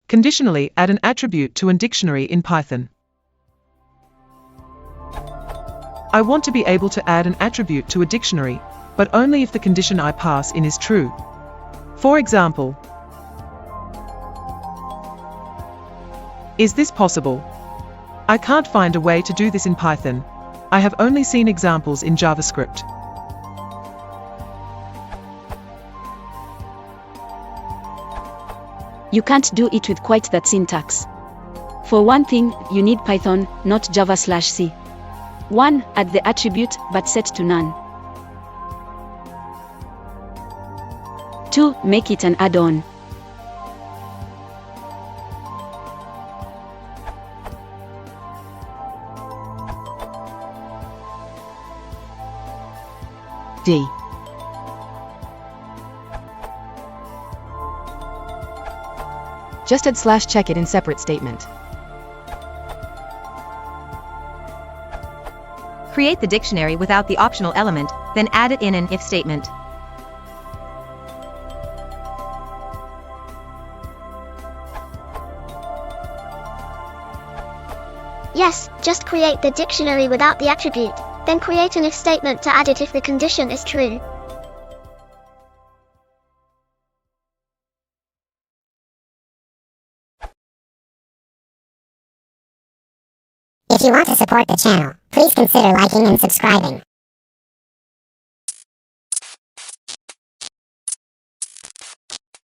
Conditionally add an attribute to a dictionary in Python. I want to be able to add an attribute to a dictionary, but only if the condition I pass in is true. For example, is this possible? I can't find a way to do this in Python. I have only seen examples in JavaScript. You can't do it with quite that syntax. For one thing, you need Python, not Java/C. 1. Add the attribute, but set to none. 2. Make it an add-on. D. Just add /check it in separate statement. Create the dictionary without the optional element, then add it in an if statement. Yes, just create the dictionary without the attribute, then create an if statement to add it if the condition is true. If you want to support the channel, please consider liking and subscribing.